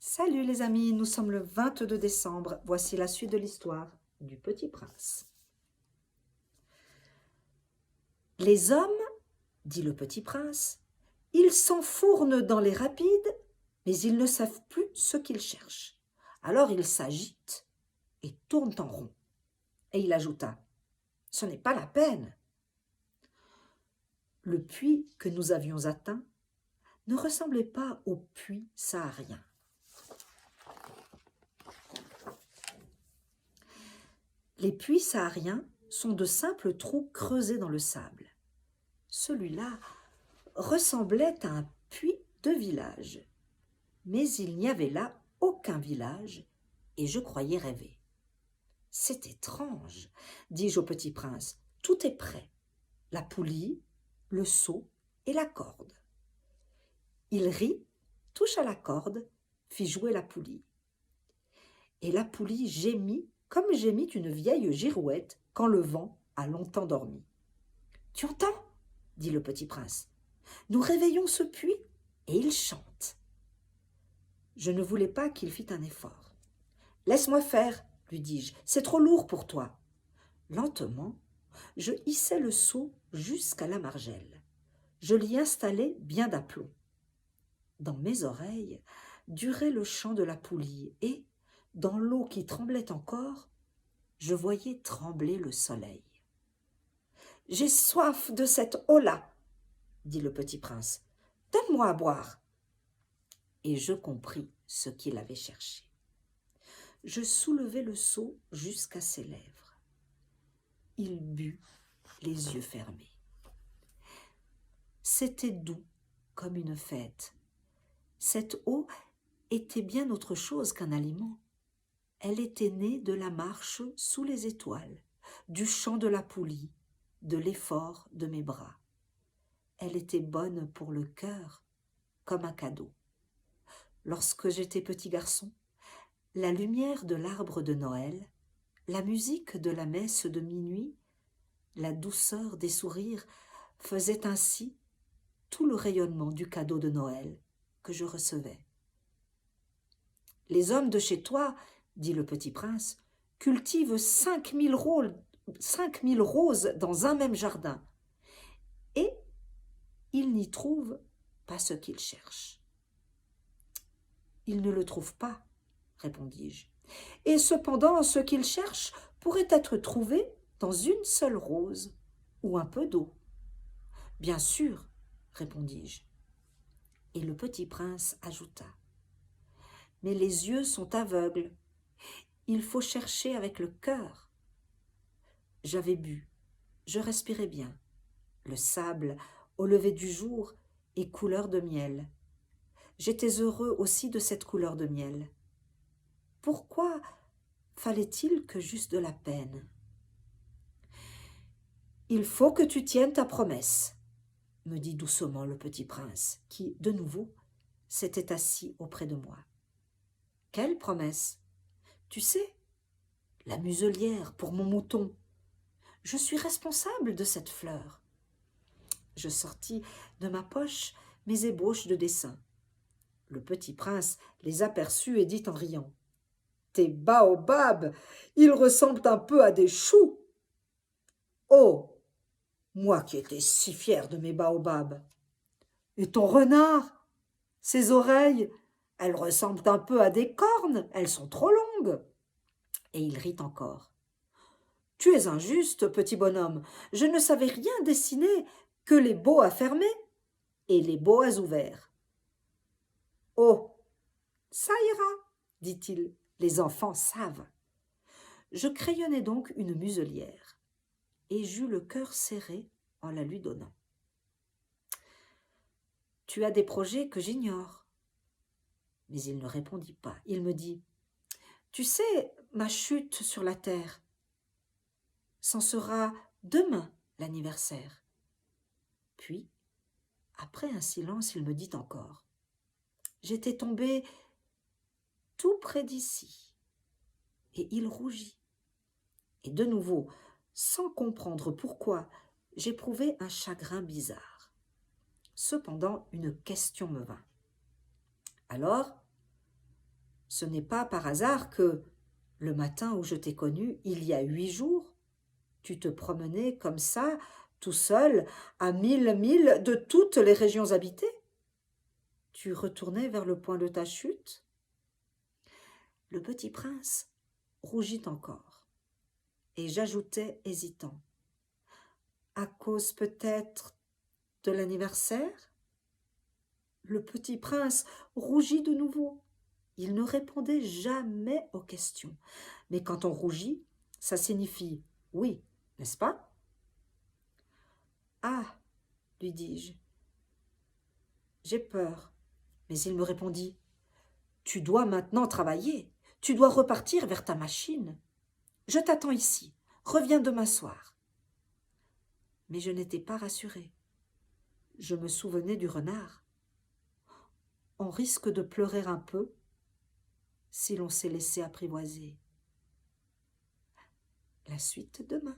Salut les amis, nous sommes le 22 décembre. Voici la suite de l'histoire du Petit Prince. Les hommes, dit le Petit Prince, ils s'enfournent dans les rapides, mais ils ne savent plus ce qu'ils cherchent. Alors ils s'agitent et tournent en rond. Et il ajouta, « Ce n'est pas la peine. » Le puits que nous avions atteint ne ressemblait pas au puits saharien. Les puits sahariens sont de simples trous creusés dans le sable. Celui-là ressemblait à un puits de village. Mais il n'y avait là aucun village et je croyais rêver. « C'est étrange, dis-je au Petit Prince. Tout est prêt. La poulie, le seau et la corde. » Il rit, toucha la corde, fit jouer la poulie. Et la poulie gémit comme gémit une vieille girouette quand le vent a longtemps dormi. « Tu entends ?» dit le Petit Prince. « Nous réveillons ce puits et il chante. » Je ne voulais pas qu'il fît un effort. « Laisse-moi faire, lui dis-je, c'est trop lourd pour toi. » Lentement, je hissai le seau jusqu'à la margelle. Je l'y installai bien d'aplomb. Dans mes oreilles durait le chant de la poulie et, dans l'eau qui tremblait encore, je voyais trembler le soleil. « J'ai soif de cette eau-là, » dit le Petit Prince. « Donne-moi à boire. » Et je compris ce qu'il avait cherché. Je soulevai le seau jusqu'à ses lèvres. Il but, les yeux fermés. C'était doux comme une fête. Cette eau était bien autre chose qu'un aliment. Elle était née de la marche sous les étoiles, du chant de la poulie, de l'effort de mes bras. Elle était bonne pour le cœur, comme un cadeau. Lorsque j'étais petit garçon, la lumière de l'arbre de Noël, la musique de la messe de minuit, la douceur des sourires faisaient ainsi tout le rayonnement du cadeau de Noël que je recevais. « Les hommes de chez toi, dit le Petit Prince, cultivent 5000 roses dans un même jardin, et ils n'y trouvent pas ce qu'ils cherchent. »« Ils ne le trouvent pas, répondis-je, et cependant ce qu'ils cherchent pourrait être trouvé dans une seule rose ou un peu d'eau. »« Bien sûr, répondis-je. » Et le Petit Prince ajouta, « Mais les yeux sont aveugles. Il faut chercher avec le cœur. » J'avais bu, je respirais bien. Le sable, au lever du jour, est couleur de miel. J'étais heureux aussi de cette couleur de miel. Pourquoi fallait-il que j'eusse de la peine ? « Il faut que tu tiennes ta promesse, » me dit doucement le Petit Prince, qui, de nouveau, s'était assis auprès de moi. « Quelle promesse ? Tu sais, la muselière pour mon mouton. Je suis responsable de cette fleur. » Je sortis de ma poche mes ébauches de dessin. Le Petit Prince les aperçut et dit en riant, « Tes baobabs, ils ressemblent un peu à des choux. » Oh, moi qui étais si fier de mes baobabs. Et ton renard, ses oreilles, elles ressemblent un peu à des cornes, elles sont trop longues. Et il rit encore. « Tu es injuste, petit bonhomme, je ne savais rien dessiner que les boas fermés et les boas ouverts. »« Oh, ça ira, dit-il, les enfants savent. » Je crayonnai donc une muselière et j'eus le cœur serré en la lui donnant. « Tu as des projets que j'ignore. » Mais il ne répondit pas. Il me dit, « Tu sais, ma chute sur la terre, c'en sera demain l'anniversaire. » Puis, après un silence, il me dit encore, « J'étais tombé tout près d'ici. » Et il rougit. Et de nouveau, sans comprendre pourquoi, j'éprouvais un chagrin bizarre. Cependant, une question me vint. « Alors, Ce n'est pas par hasard que, le matin où je t'ai connu, il y a 8 jours, tu te promenais comme ça, tout seul, à 1000 milles de toutes les régions habitées. Tu retournais vers le point de ta chute. Le petit prince rougit encore, et j'ajoutai hésitant. À cause peut-être de l'anniversaire? Le petit prince rougit de nouveau. Il ne répondait jamais aux questions. Mais quand on rougit, ça signifie oui, n'est-ce pas? Ah, lui dis-je, j'ai peur. Mais il me répondit, tu dois maintenant travailler, tu dois repartir vers ta machine. Je t'attends ici, reviens demain soir. Mais je n'étais pas rassurée. Je me souvenais du renard. On risque de pleurer un peu si l'on s'est laissé apprivoiser. La suite demain.